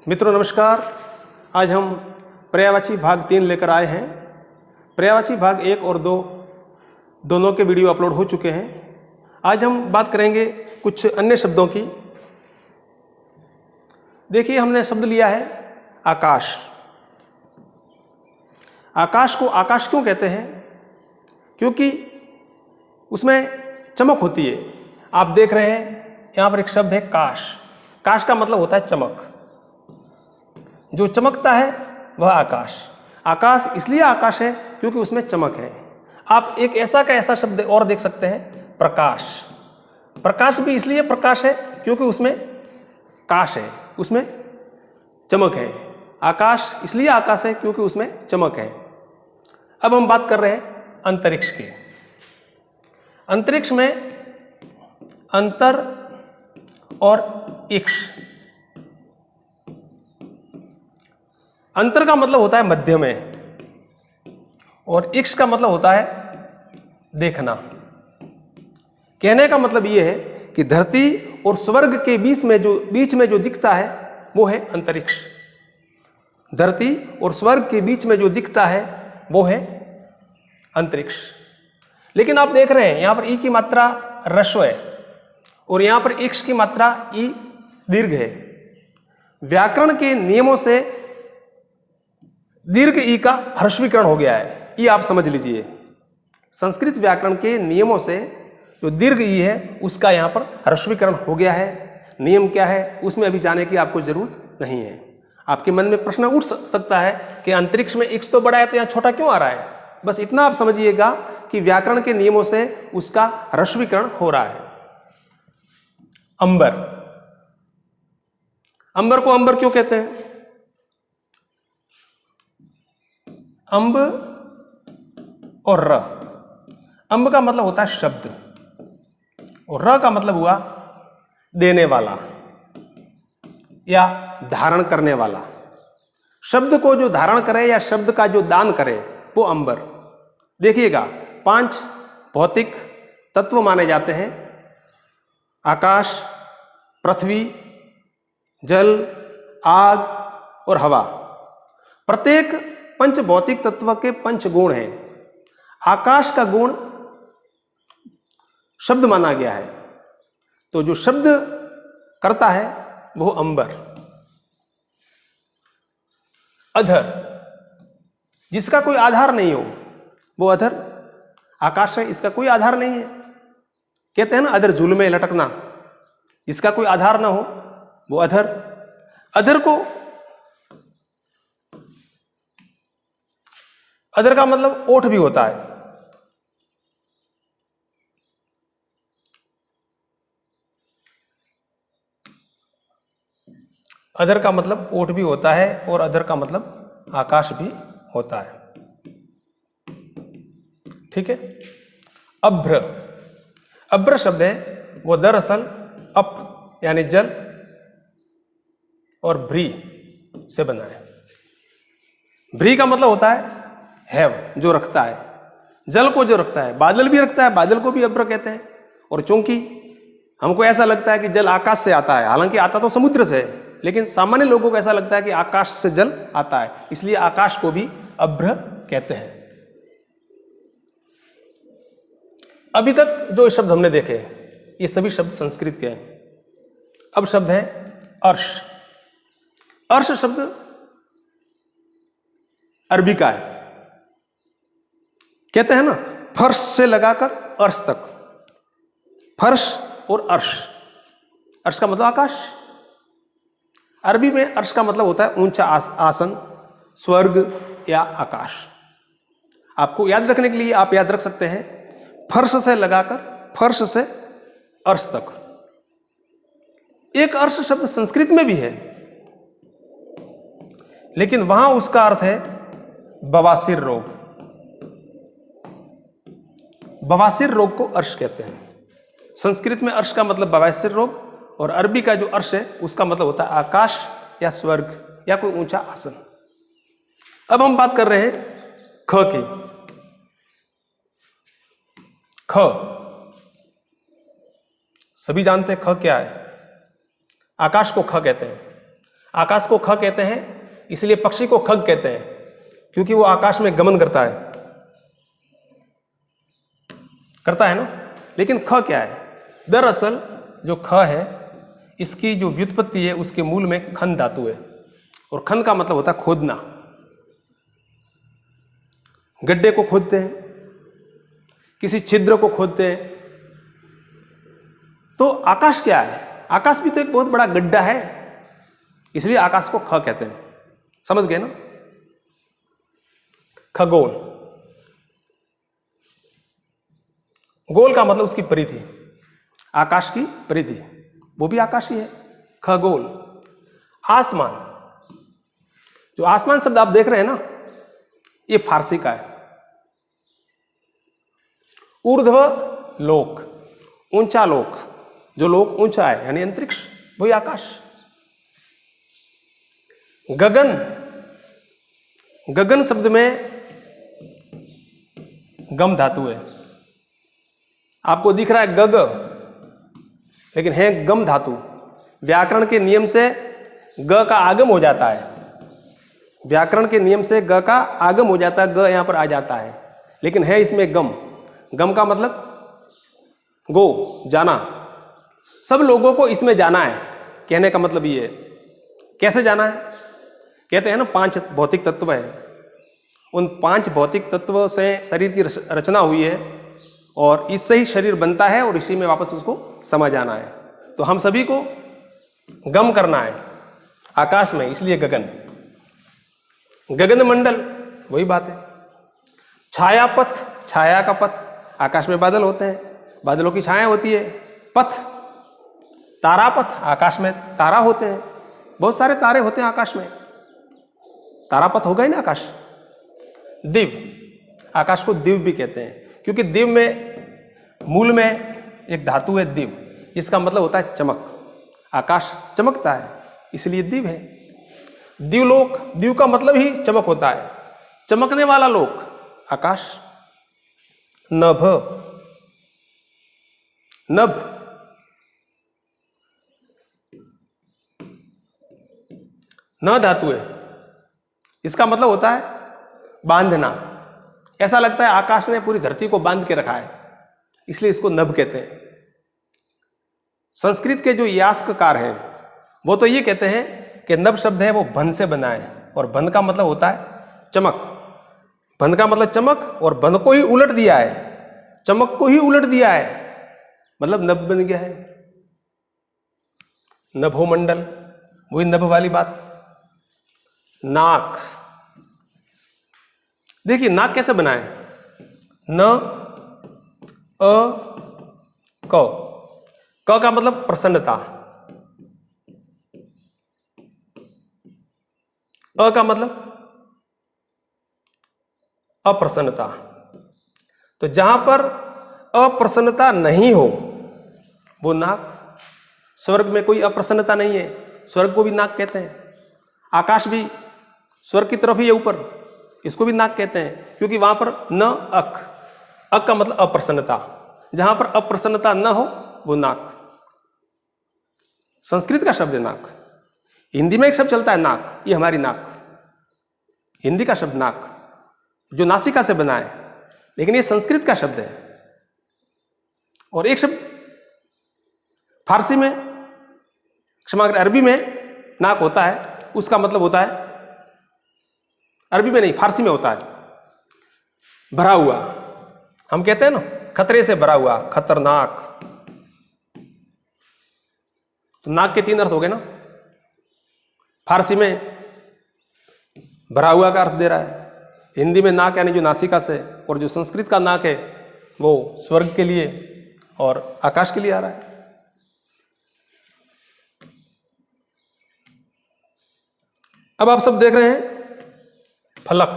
मित्रों नमस्कार। आज हम पर्यायवाची भाग 3 लेकर आए हैं। पर्यायवाची भाग 1 और 2 दोनों के वीडियो अपलोड हो चुके हैं। आज हम बात करेंगे कुछ अन्य शब्दों की। देखिए, हमने शब्द लिया है आकाश। आकाश को आकाश क्यों कहते हैं? क्योंकि उसमें चमक होती है। आप देख रहे हैं यहाँ पर एक शब्द है काश। काश का मतलब होता है चमक। जो चमकता है वह आकाश। आकाश इसलिए आकाश है क्योंकि उसमें चमक है। आप एक ऐसा का ऐसा शब्द और देख सकते हैं, प्रकाश। प्रकाश भी इसलिए प्रकाश है क्योंकि उसमें काश है, उसमें चमक है। आकाश इसलिए आकाश है क्योंकि उसमें चमक है। अब हम बात कर रहे हैं अंतरिक्ष की। अंतरिक्ष में अंतर और इक्ष। अंतर का मतलब होता है मध्य में और इक्ष का मतलब होता है देखना। कहने का मतलब यह है कि धरती और स्वर्ग के बीच में जो दिखता है वो है अंतरिक्ष। धरती और स्वर्ग के बीच में जो दिखता है वो है अंतरिक्ष। लेकिन आप देख रहे हैं यहाँ पर ई की मात्रा ह्रस्व है और यहाँ पर इक्ष की मात्रा ई दीर्घ है। व्याकरण के नियमों से दीर्घ ई का ह्रस्वीकरण हो गया है। ये आप समझ लीजिए। संस्कृत व्याकरण के नियमों से जो दीर्घ ई है उसका यहाँ पर ह्रस्वीकरण हो गया है। नियम क्या है उसमें अभी जाने की आपको जरूरत नहीं है। आपके मन में प्रश्न उठ सकता है कि अंतरिक्ष में इक्ष तो बड़ा है तो यहाँ छोटा क्यों आ रहा है? बस इतना आप समझिएगा कि व्याकरण के नियमों से उसका ह्रस्वीकरण हो रहा है। अंबर। अंबर को अंबर क्यों कहते हैं? अंब और र। अंब का मतलब होता है शब्द और र का मतलब हुआ देने वाला या धारण करने वाला। शब्द को जो धारण करे या शब्द का जो दान करे वो अंबर। देखिएगा, 5 भौतिक तत्व माने जाते हैं: आकाश, पृथ्वी, जल, आग और हवा। प्रत्येक पंच भौतिक तत्व के 5 गुण हैं। आकाश का गुण शब्द माना गया है, तो जो शब्द करता है वो अंबर। अधर, जिसका कोई आधार नहीं हो वो अधर। आकाश है, इसका कोई आधार नहीं है। कहते हैं ना अधर झूल में लटकना, जिसका कोई आधार ना हो वो अधर। अधर को, अधर का मतलब ओठ भी होता है। अधर का मतलब ओठ भी होता है और अधर का मतलब आकाश भी होता है। ठीक है। अभ्र। अभ्र शब्द है वो दरअसल अप यानी जल और भ्री से बना है। भ्री का मतलब होता है जो रखता है, जल को जो रखता है। बादल भी रखता है, बादल को भी अभ्र कहते हैं। और चूंकि हमको ऐसा लगता है कि जल आकाश से आता है, हालांकि आता तो समुद्र से है, लेकिन सामान्य लोगों को ऐसा लगता है कि आकाश से जल आता है, इसलिए आकाश को भी अभ्र कहते हैं। अभी तक जो शब्द हमने देखे ये सभी शब्द संस्कृत के हैं। अब शब्द है अर्श। अर्श शब्द अरबी का है। कहते हैं ना फर्श से लगाकर अर्श तक। फर्श और अर्श। अर्श का मतलब आकाश। अरबी में अर्श का मतलब होता है ऊंचा आसन, स्वर्ग या आकाश। आपको याद रखने के लिए आप याद रख सकते हैं फर्श से लगाकर फर्श से अर्श तक। एक अर्श शब्द संस्कृत में भी है, लेकिन वहां उसका अर्थ है बवासीर रोग। बवासीर रोग को अर्श कहते हैं। संस्कृत में अर्श का मतलब बवासीर रोग और अरबी का जो अर्श है उसका मतलब होता है आकाश या स्वर्ग या कोई ऊंचा आसन। अब हम बात कर रहे हैं ख की। ख सभी जानते हैं ख क्या है। आकाश को ख कहते हैं। आकाश को ख कहते हैं, इसलिए पक्षी को खग कहते हैं, क्योंकि वो आकाश में गमन करता है ना। लेकिन ख क्या है? दरअसल जो ख है, इसकी जो व्युत्पत्ति है उसके मूल में खन धातु है, और खन का मतलब होता है खोदना। गड्ढे को खोदते हैं, किसी छिद्र को खोदते हैं। तो आकाश क्या है? आकाश भी तो एक बहुत बड़ा गड्ढा है, इसलिए आकाश को ख कहते हैं। समझ गए ना? खगोल, गोल का मतलब उसकी परिधि, आकाश की परिधि, वो भी आकाश ही है। खगोल। आसमान, जो आसमान शब्द आप देख रहे हैं ना, ये फारसी का है। ऊर्ध्व लोक, ऊंचा लोक, जो लोक ऊंचा है यानी अंतरिक्ष, वही आकाश। गगन, गगन शब्द में गम धातु है। आपको दिख रहा है गग, लेकिन है गम धातु। व्याकरण के नियम से ग का आगम हो जाता है, व्याकरण के नियम से ग का आगम हो जाता है, ग यहां पर आ जाता है, लेकिन है इसमें गम। गम का मतलब गो, जाना। सब लोगों को इसमें जाना है, कहने का मतलब ये है। कैसे जाना है? कहते हैं ना 5 भौतिक तत्व है, उन 5 भौतिक तत्वों से शरीर की रचना हुई है, और इससे ही शरीर बनता है, और इसी में वापस उसको समा जाना है। तो हम सभी को गम करना है आकाश में, इसलिए गगन। गगन मंडल, वही बात है। छायापथ, छाया का पथ, आकाश में बादल होते हैं, बादलों की छाया होती है। पथ, तारापथ, आकाश में तारा होते हैं, बहुत सारे तारे होते हैं आकाश में, तारापथ होगा ही ना आकाश। दिव, आकाश को दिव भी कहते हैं, क्योंकि दिव में मूल में एक धातु है दिव, जिसका मतलब होता है चमक। आकाश चमकता है, इसलिए दिव है। दिवलोक, दिव का मतलब ही चमक होता है, चमकने वाला लोक, आकाश। नभ, नभ, न धातु है, इसका मतलब होता है बांधना। ऐसा लगता है आकाश ने पूरी धरती को बांध के रखा है, इसलिए इसको नभ कहते हैं। संस्कृत के जो यास्ककार हैं वो तो ये कहते हैं कि नभ शब्द है वो भन से बना है, और भन का मतलब होता है चमक। भन का मतलब चमक, और भन को ही उलट दिया है, चमक को ही उलट दिया है, मतलब नभ बन गया है। नभोमंडल, वही नभ वाली बात। नाक, देखिए नाक कैसे बना है? न अ क, क का मतलब प्रसन्नता, अ का मतलब अप्रसन्नता। तो जहां पर अप्रसन्नता नहीं हो वो नाक। स्वर्ग में कोई अप्रसन्नता नहीं है, स्वर्ग को भी नाक कहते हैं। आकाश भी स्वर्ग की तरफ ही है ऊपर, इसको भी नाक कहते हैं, क्योंकि वहां पर न अक, अक का मतलब अप्रसन्नता, जहां पर अप्रसन्नता न हो वो नाक। संस्कृत का शब्द है नाक। हिंदी में एक शब्द चलता है नाक, ये हमारी नाक, हिंदी का शब्द नाक, जो नासिका से बना है, लेकिन ये संस्कृत का शब्द है। और एक शब्द फारसी में, क्षमा करें, अरबी में नाक होता है, उसका मतलब होता है, अरबी में नहीं फारसी में होता है भरा हुआ। हम कहते हैं ना खतरे से भरा हुआ, खतरनाक। तो नाक के 3 अर्थ हो गए ना। फारसी में भरा हुआ का अर्थ दे रहा है, हिंदी में नाक यानी जो नासिका से, और जो संस्कृत का नाक है वो स्वर्ग के लिए और आकाश के लिए आ रहा है। अब आप सब देख रहे हैं फलक,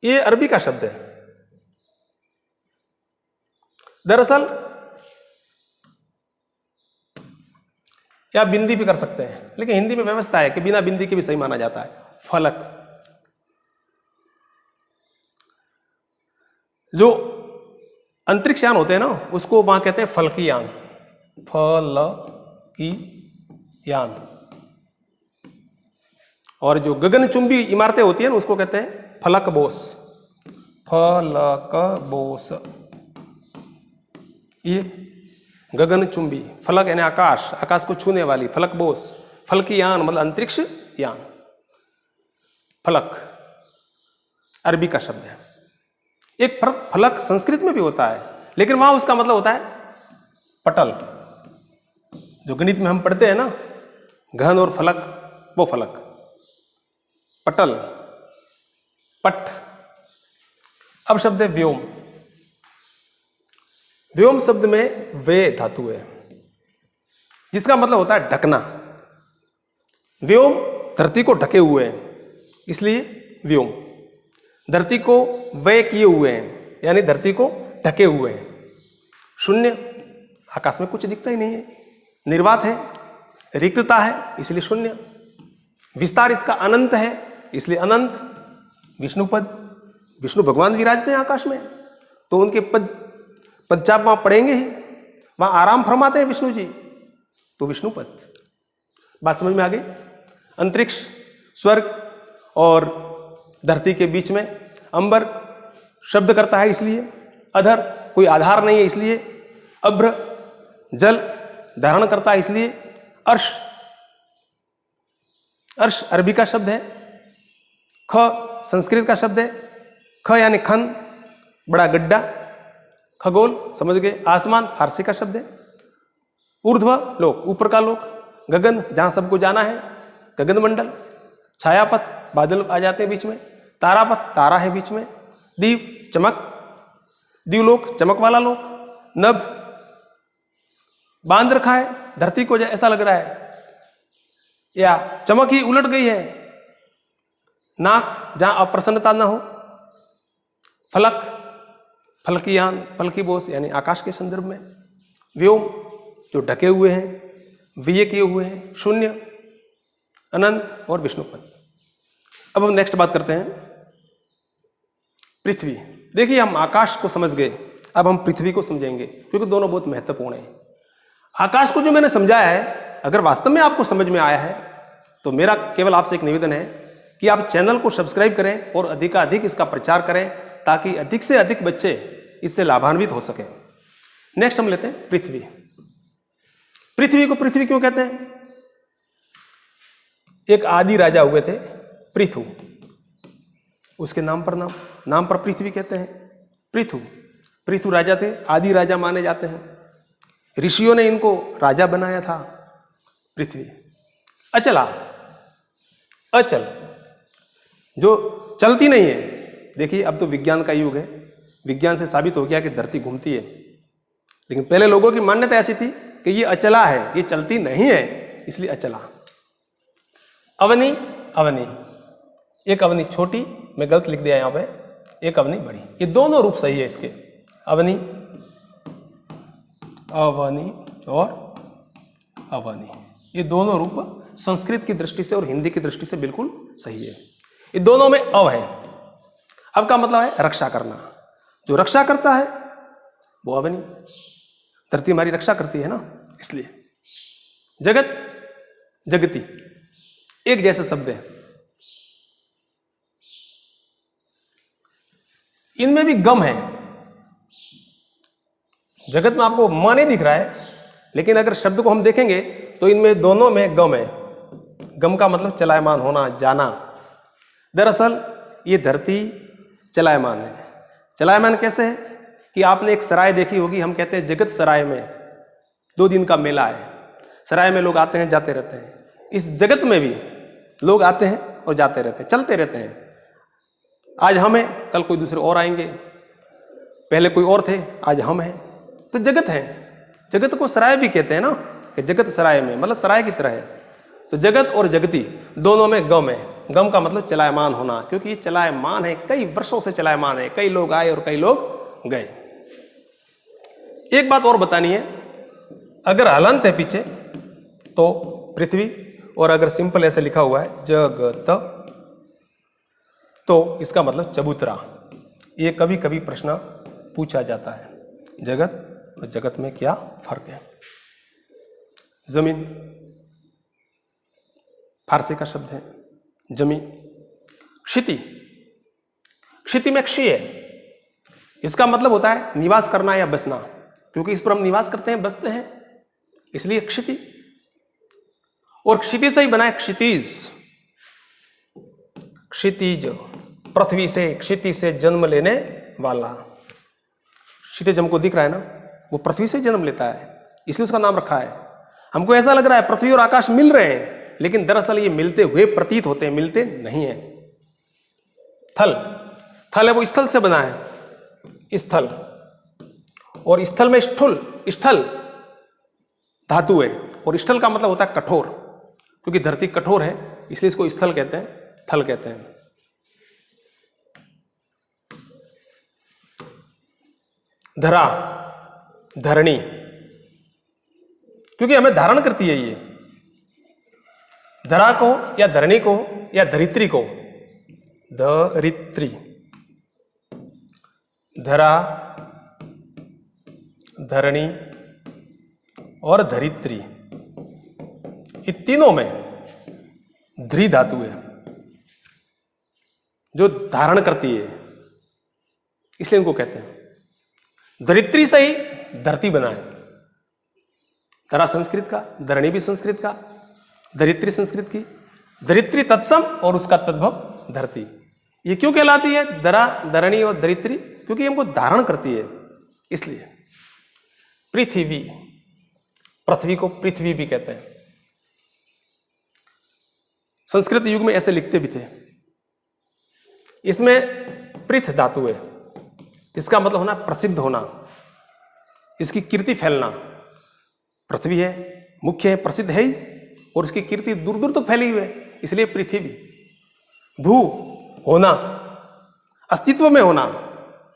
ये अरबी का शब्द है। दरअसल या बिंदी भी कर सकते हैं, लेकिन हिंदी में व्यवस्था है कि बिना बिंदी के भी सही माना जाता है। फलक, जो अंतरिक्ष यान होते हैं ना उसको वहां कहते हैं फलकी यान, फल की यान। और जो गगनचुंबी इमारतें होती है ना उसको कहते हैं फलकबोस। फलकबोस, ये गगनचुंबी, फलक यानी आकाश, आकाश को छूने वाली, फलकबोस। फलकी यान मतलब अंतरिक्ष यान। फलक अरबी का शब्द है। एक फलक संस्कृत में भी होता है, लेकिन वहां उसका मतलब होता है पटल। जो गणित में हम पढ़ते हैं ना, घन और फलक, वो फलक। पटल, पट। अब शब्द है व्योम। व्योम शब्द में वे धातु है, जिसका मतलब होता है ढकना। व्योम धरती को ढके हुए हैं, इसलिए व्योम। धरती को वे किए हुए हैं, यानी धरती को ढके हुए हैं। शून्य, आकाश में कुछ दिखता ही नहीं है, निर्वात है, रिक्तता है, इसलिए शून्य। विस्तार इसका अनंत है, इसलिए अनंत। विष्णुपद, विष्णु भगवान विराजते हैं आकाश में, तो उनके पदचाप वहां पड़ेंगे ही, वहां आराम फरमाते हैं विष्णु जी, तो विष्णुपद। बात समझ में आ गई? अंतरिक्ष, स्वर्ग और धरती के बीच में अंबर शब्द करता है इसलिए, अधर कोई आधार नहीं है इसलिए, अभ्र जल धारण करता है इसलिए, अर्श, अर्श अरबी का शब्द है, ख संस्कृत का शब्द है, ख यानी खन, बड़ा गड्ढा, खगोल समझ गए, आसमान फारसी का शब्द है, ऊर्ध्व लोक ऊपर का लोक, गगन जहां सबको जाना है, गगन मंडल, छायापथ बादल आ जाते हैं बीच में, तारापथ तारा है बीच में, दीप चमक, दीवलोक चमक वाला लोक, नभ बांध रखा है धरती को, ऐसा लग रहा है, या चमक ही उलट गई है, नाक जहां अप्रसन्नता ना हो, फलक फलकीयान, फलकी बोस यानी आकाश के संदर्भ में, व्योम जो ढके हुए हैं, विय किए हुए हैं, शून्य, अनंत और विष्णुपद। अब हम नेक्स्ट बात करते हैं पृथ्वी। देखिए हम आकाश को समझ गए, अब हम पृथ्वी को समझेंगे, क्योंकि दोनों बहुत महत्वपूर्ण हैं। आकाश को जो मैंने समझाया है, अगर वास्तव में आपको समझ में आया है तो मेरा केवल आपसे एक निवेदन है कि आप चैनल को सब्सक्राइब करें और अधिकाधिक इसका प्रचार करें, ताकि अधिक से अधिक बच्चे इससे लाभान्वित हो सकें। नेक्स्ट हम लेते हैं पृथ्वी। पृथ्वी को पृथ्वी क्यों कहते हैं? एक आदि राजा हुए थे पृथु, उसके नाम पर पृथ्वी कहते हैं। पृथु राजा थे, आदि राजा माने जाते हैं। ऋषियों ने इनको राजा बनाया था। पृथ्वी अचला, अचल जो चलती नहीं है। देखिए अब तो विज्ञान का युग है, विज्ञान से साबित हो गया कि धरती घूमती है, लेकिन पहले लोगों की मान्यता ऐसी थी कि ये अचला है, ये चलती नहीं है, इसलिए अचला। अवनी, अवनी, एक अवनी छोटी, मैं गलत लिख दिया यहां पे, एक अवनी बड़ी, ये दोनों रूप सही है इसके, अवनी, अवनी और अवनी, ये दोनों रूप संस्कृत की दृष्टि से और हिंदी की दृष्टि से बिल्कुल सही है। ये दोनों में अव है। अब का मतलब है रक्षा करना, जो रक्षा करता है वो अवनी। धरती हमारी रक्षा करती है ना, इसलिए। जगत, जगती एक जैसे शब्द है, इनमें भी गम है। जगत में आपको म नहीं दिख रहा है, लेकिन अगर शब्द को हम देखेंगे तो इनमें दोनों में गम है। गम का मतलब चलायमान होना, जाना। दरअसल ये धरती चलायमान है। चलायमान कैसे है कि आपने एक सराय देखी होगी, हम कहते हैं जगत सराय में 2 दिन का मेला है, सराय में लोग आते हैं जाते रहते हैं। इस जगत में भी लोग आते हैं और जाते रहते हैं, चलते रहते हैं। आज हम हैं, कल कोई दूसरे और आएंगे, पहले कोई और थे, आज हम हैं, तो जगत है। जगत को सराय भी कहते हैं ना, कि जगत सराय में, मतलब सराय की तरह है। तो जगत और जगती दोनों में गम है। गम का मतलब चलायमान होना, क्योंकि ये चलायमान है, कई वर्षों से चलायमान है, कई लोग आए और कई लोग गए। एक बात और बतानी है, अगर हलंत है पीछे तो पृथ्वी, और अगर सिंपल ऐसे लिखा हुआ है जगत तो इसका मतलब चबूतरा। ये कभी कभी प्रश्न पूछा जाता है, जगत और जगत में क्या फर्क है। जमीन, फारसी का शब्द है जमी। क्षिति, क्षिति में क्षी है, इसका मतलब होता है निवास करना या बसना, क्योंकि इस पर हम निवास करते हैं, बसते हैं, इसलिए क्षिति। और क्षिति से ही बना है क्षितिज, क्षितिज पृथ्वी से, क्षिति से जन्म लेने वाला। क्षितिज हमको दिख रहा है ना, वो पृथ्वी से जन्म लेता है, इसलिए उसका नाम रखा है। हमको ऐसा लग रहा है पृथ्वी और आकाश मिल रहे हैं, लेकिन दरअसल ये मिलते हुए प्रतीत होते हैं, मिलते नहीं है। थल, थल है वो स्थल से बना है, स्थल, और स्थल में स्थूल, स्थल धातु है, और स्थल का मतलब होता है कठोर, क्योंकि धरती कठोर है इसलिए इसको स्थल कहते हैं, थल कहते हैं। धरा, धरणी, क्योंकि हमें धारण करती है ये, धरा को या धरणी को या धरित्री को, धरित्री, धरा, धरणी और धरित्री, ये तीनों में ध्री धातु है जो धारण करती है, इसलिए इनको कहते हैं। धरित्री से ही धरती बना है, धरा संस्कृत का, धरणी भी संस्कृत का, धरित्री संस्कृत की, धरित्री तत्सम और उसका तद्भव धरती। ये क्यों कहलाती है धरा, धरणी और धरित्री? क्योंकि हमको धारण करती है, इसलिए। पृथ्वी, पृथ्वी को पृथ्वी भी कहते हैं। संस्कृत युग में ऐसे लिखते भी थे। इसमें पृथ धातु है, इसका मतलब होना प्रसिद्ध होना, इसकी कीर्ति फैलना। पृथ्वी है, मुख्य है, प्रसिद्ध है ही, और इसकी कीर्ति दूर दूर तक फैली हुई है, इसलिए पृथ्वी। भू, होना, अस्तित्व में होना,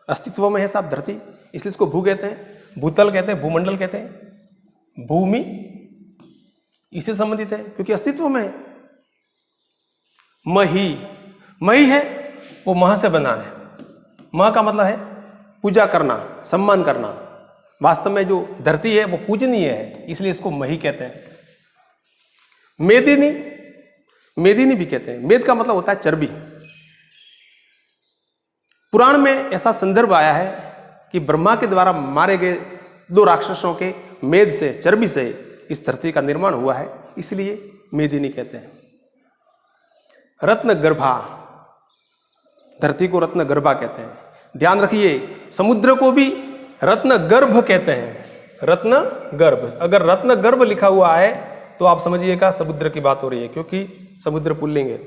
अस्तित्व में है साहब धरती, इसलिए इसको भू कहते हैं, भूतल कहते हैं, भूमंडल कहते हैं। भूमि इससे संबंधित है क्योंकि अस्तित्व में है। मही, मही है वो मह से बना है, मह का मतलब है पूजा करना, सम्मान करना। वास्तव में जो धरती है वो पूजनीय है, इसलिए इसको मही कहते हैं। मेदिनी, मेदिनी भी कहते हैं, मेद का मतलब होता है चर्बी। पुराण में ऐसा संदर्भ आया है कि ब्रह्मा के द्वारा मारे गए 2 राक्षसों के मेद से, चर्बी से इस धरती का निर्माण हुआ है, इसलिए मेदिनी कहते हैं। रत्न गर्भा, धरती को रत्न गर्भा कहते हैं। ध्यान रखिए, समुद्र को भी रत्न गर्भ कहते हैं, रत्न गर्भ। अगर रत्न गर्भ लिखा हुआ है तो आप समझिएगा समुद्र की बात हो रही है, क्योंकि समुद्र पुल्लिंग है।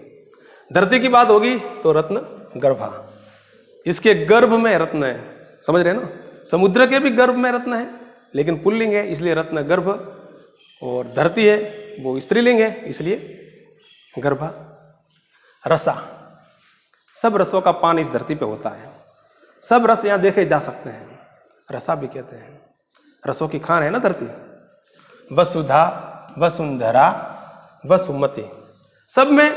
धरती की बात होगी तो रत्न गर्भा, इसके गर्भ में रत्न है, समझ रहे हैं ना। समुद्र के भी गर्भ में रत्न है, लेकिन पुल्लिंग है इसलिए रत्न गर्भ, और धरती है वो स्त्रीलिंग है इसलिए गर्भा। रसा, सब रसों का पान इस धरती पे होता है, सब रस यहाँ देखे जा सकते हैं, रसा भी कहते हैं। रसों की खान है ना धरती। वसुधा, वसुंधरा, वसुमती, सब में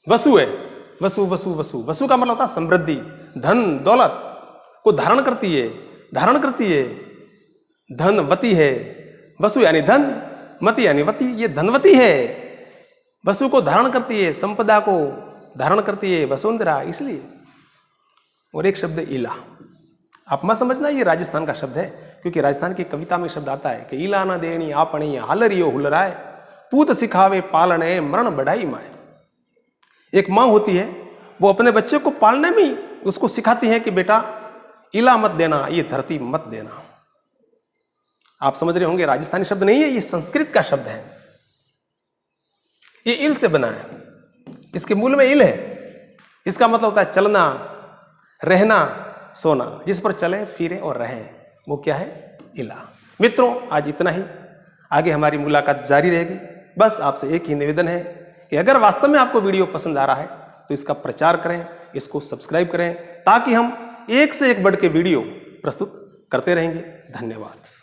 वसु है। वसु, वसु, वसु, वसु का मतलब होता है समृद्धि, धन दौलत को धारण करती है, धारण करती है, धनवती है। वसु यानी धन, मति यानी वती, ये धनवती है, वसु को धारण करती है, संपदा को धारण करती है वसुंधरा, इसलिए। और एक शब्द इला, आप मत समझना ये राजस्थान का शब्द है, क्योंकि राजस्थान की कविता में शब्द आता है कि इला ना देनी आपणी हालरियो हुलराय, पूत सिखावे पालने मरण बढ़ाई माए। एक माँ होती है, वो अपने बच्चे को पालने में उसको सिखाती है कि बेटा इला मत देना, ये धरती मत देना। आप समझ रहे होंगे राजस्थानी शब्द नहीं है, ये संस्कृत का शब्द है, ये इल से बना है, इसके मूल में इल है। इसका मतलब होता है चलना, रहना, सोना, जिस पर चले फिरे और रहें, वो क्या है? इला। मित्रों, आज इतना ही, आगे हमारी मुलाकात जारी रहेगी। बस आपसे एक ही निवेदन है कि अगर वास्तव में आपको वीडियो पसंद आ रहा है तो इसका प्रचार करें, इसको सब्सक्राइब करें, ताकि हम एक से एक बढ़ के वीडियो प्रस्तुत करते रहेंगे। धन्यवाद।